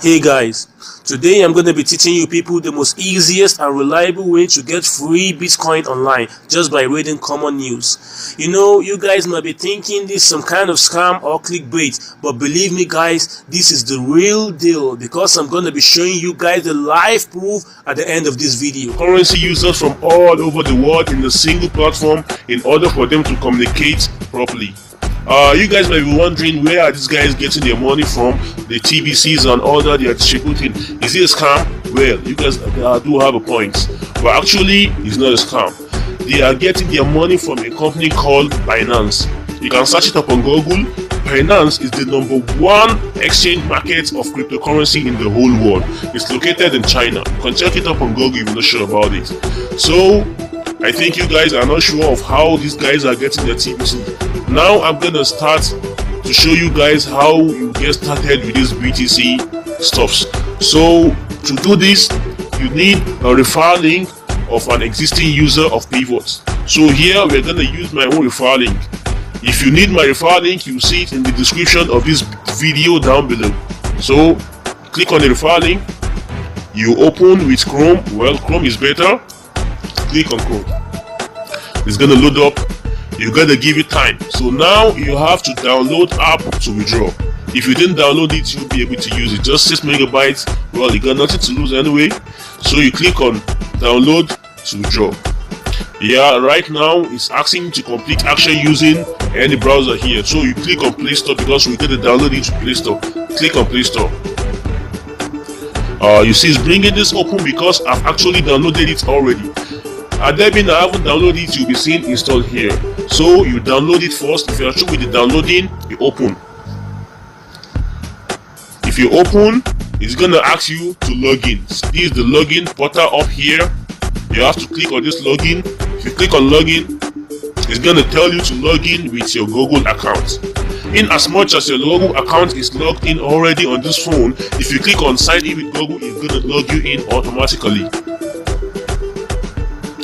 Hey guys, today I'm going to be teaching you people the most easiest and reliable way to get free Bitcoin online just by reading common news. You know, you guys might be thinking this is some kind of scam or clickbait, but believe me guys, this is the real deal because I'm going to be showing you guys the live proof at the end of this video. Currency users from all over the world in a single platform in order for them to communicate properly. You guys might be wondering, where are these guys getting their money from? The TBCs and all that they are distributing. Is it a scam? Well, you guys do have a point, but actually it's not a scam. They are getting their money from a company called Binance. You can search it up on Google. Binance is the #1 exchange market of cryptocurrency in the whole world. It's located in China. You can check it up on Google if you're not sure about it. So I think you guys are not sure of how these guys are getting their TBC. Now I'm gonna start to show you guys how you get started with these BTC stuffs. So to do this, you need a referral link of an existing user of Pivot. So here we're gonna use my own referral link. If you need my referral link, you see it in the description of this video down below. So click on the referral link. You open with Chrome. Well, Chrome is better. Click on Chrome. It's gonna load up. You gotta give it time. So now you have to download app to withdraw. If you didn't download it, you'll be able to use it. Just 6 megabytes. Well, you got nothing to lose anyway. So you click on download to withdraw. Yeah, right now it's asking you to complete action using any browser here. So you click on Play Store because we're gonna download it to Play Store. Click on Play Store. You see it's bringing this open because I've actually downloaded it already. I haven't downloaded it, you'll be seeing installed here. So you download it first. If you are through with the downloading, you open. If you open, it's gonna ask you to log in. This is the login portal up here. You have to click on this login. If you click on login, it's gonna tell you to log in with your Google account. In as much as your Google account is logged in already on this phone, if you click on sign in with Google, it's gonna log you in automatically.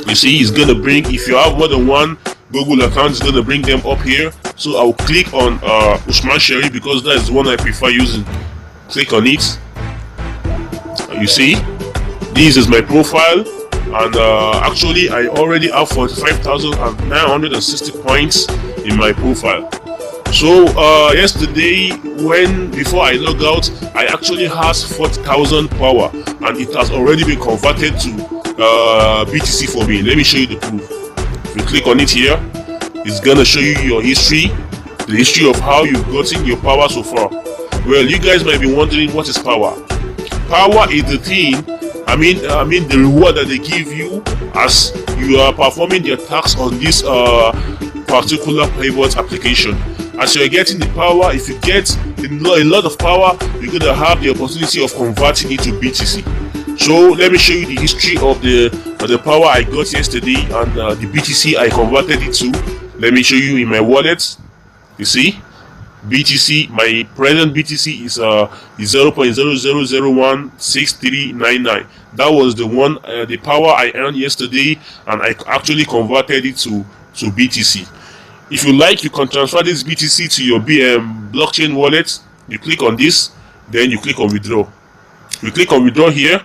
You see, it's gonna bring, if you have more than one Google account, it's gonna bring them up here. So I'll click on Usman Sherry because that is the one I prefer using. Click on it. You see, this is my profile, and actually I already have 45,960 points in my profile. So yesterday, before I log out, I actually has 40,000 power, and it has already been converted to BTC for me. Let me show you the proof. If you click on it here, it's gonna show you your history, the history of how you've gotten your power so far. Well, you guys might be wondering, what is power? Power is the thing, I mean the reward that they give you as you are performing their tasks on this particular Pivot application. As you're getting the power, if you get a lot of power, you're gonna have the opportunity of converting it to BTC. So let me show you the history of the power I got yesterday and the BTC I converted it to. Let me show you in my wallet. You see, BTC, my present BTC is 0.00016399. That was the one, the power I earned yesterday, and I actually converted it to BTC. If you like, you can transfer this BTC to your blockchain wallet. You click on this, then you click on withdraw. You click on withdraw here.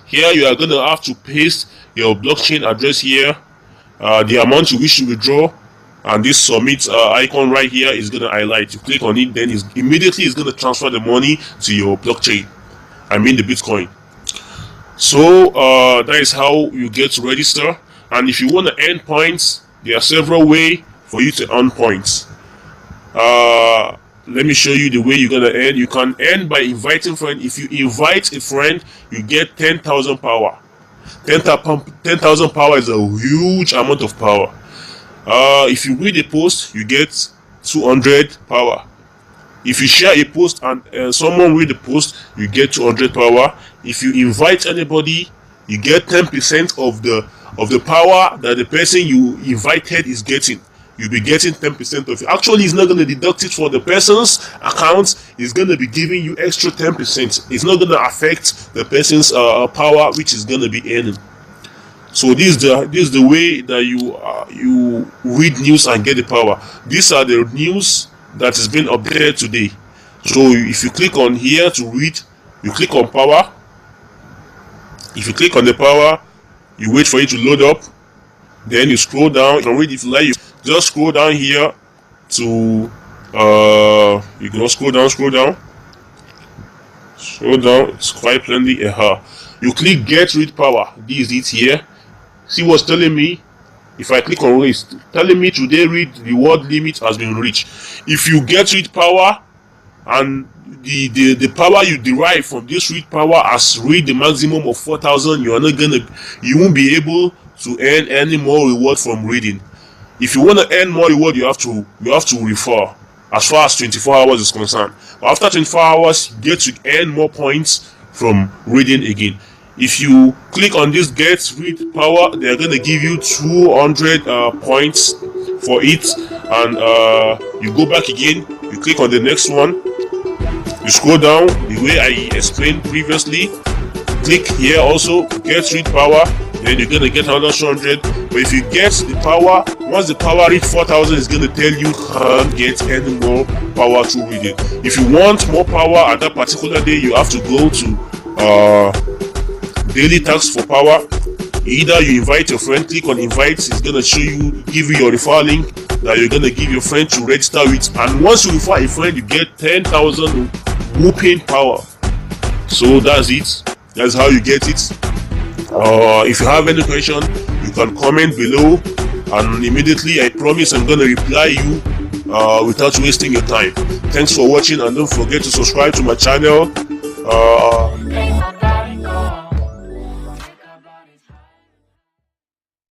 Here you are gonna have to paste your blockchain address here, the amount you wish to withdraw, and this submit icon right here is gonna highlight. You click on it, then immediately it's gonna transfer the money to your blockchain. I mean the Bitcoin. So that is how you get to register. And if you want to earn points, there are several ways for you to earn points. Let me show you the way you're gonna earn. You can earn by inviting friends. If you invite a friend, you get 10,000 power. 10,000 power is a huge amount of power. If you read a post, you get 200 power. If you share a post and someone read the post, you get 200 power. If you invite anybody, you get 10% of the power that the person you invited is getting. You'll be getting 10% of it. Actually, it's not going to deduct it for the person's account. It's going to be giving you extra 10%. It's not going to affect the person's power, which is going to be earning. So this is the way that you read news and get the power. These are the news that has been updated today. So if you click on here to read, You click on power. If you click on the power, you wait for it to load up. Then you scroll down. You can read if you like. You just scroll down here to you can scroll down. It's quite plenty. You click get read power. This is it here. See what's telling me? If I click on raise, telling me today read reward limit has been reached. If you get read power and the power you derive from this read power has reached the maximum of 4,000, you won't be able to earn any more reward from reading. If you want to earn more reward, you have to refer as far as 24 hours is concerned. But after 24 hours, you get to earn more points from reading again. If you click on this get read power, they're gonna give you 200 points for it, and you go back again. You click on the next one. You scroll down the way I explained previously. Click here also get read power. Then you're gonna get another 200. But if you get the power, once the power reach 4,000, it's gonna tell you can't get any more power through reading. If you want more power at that particular day, you have to go to daily tasks for power. Either you invite your friend, click on invite, it's gonna show you, give you your referral link that you're gonna give your friend to register with, and once you refer a friend, you get 10,000 whooping power. So that's it. That's how you get it. If you have any question, you can comment below, and immediately I promise I'm gonna reply you without wasting your time. Thanks for watching, and don't forget to subscribe to my channel.